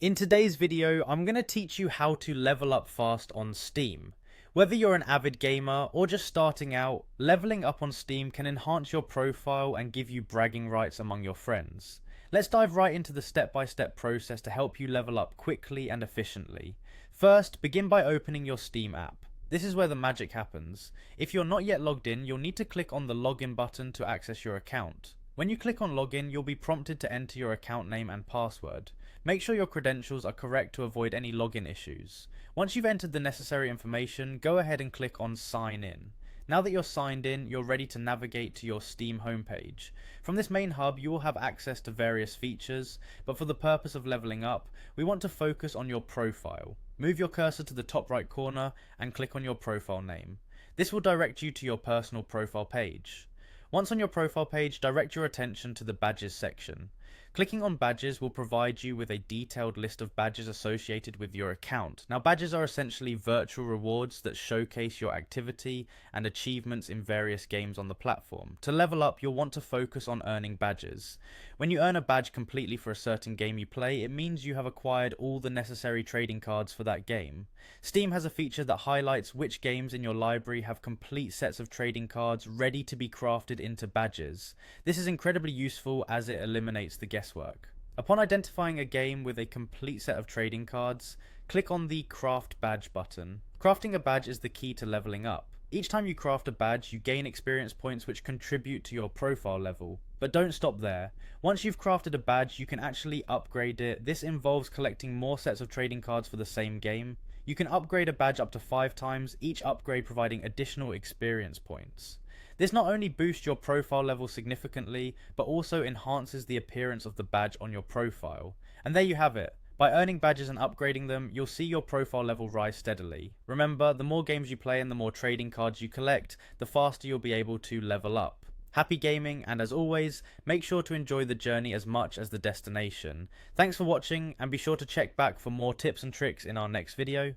In today's video, I'm going to teach you how to level up fast on Steam. Whether you're an avid gamer or just starting out, leveling up on Steam can enhance your profile and give you bragging rights among your friends. Let's dive right into the step-by-step process to help you level up quickly and efficiently. First, begin by opening your Steam app. This is where the magic happens. If you're not yet logged in, you'll need to click on the login button to access your account. When you click on login, you'll be prompted to enter your account name and password. Make sure your credentials are correct to avoid any login issues. Once you've entered the necessary information, go ahead and click on sign in. Now that you're signed in, you're ready to navigate to your Steam homepage. From this main hub, you will have access to various features, but for the purpose of leveling up, we want to focus on your profile. Move your cursor to the top right corner and click on your profile name. This will direct you to your personal profile page. Once on your profile page, direct your attention to the badges section. Clicking on badges will provide you with a detailed list of badges associated with your account. Now, badges are essentially virtual rewards that showcase your activity and achievements in various games on the platform. To level up, you'll want to focus on earning badges. When you earn a badge completely for a certain game you play, it means you have acquired all the necessary trading cards for that game. Steam has a feature that highlights which games in your library have complete sets of trading cards ready to be crafted into badges. This is incredibly useful as it eliminates the guesswork. Upon identifying a game with a complete set of trading cards, click on the Craft Badge button. Crafting a badge is the key to leveling up. Each time you craft a badge, you gain experience points which contribute to your profile level. But don't stop there. Once you've crafted a badge, you can actually upgrade it. This involves collecting more sets of trading cards for the same game. You can upgrade a badge up to 5 times, each upgrade providing additional experience points. This not only boosts your profile level significantly, but also enhances the appearance of the badge on your profile. And there you have it. By earning badges and upgrading them, you'll see your profile level rise steadily. Remember, the more games you play and the more trading cards you collect, the faster you'll be able to level up. Happy gaming, and as always, make sure to enjoy the journey as much as the destination. Thanks for watching, and be sure to check back for more tips and tricks in our next video.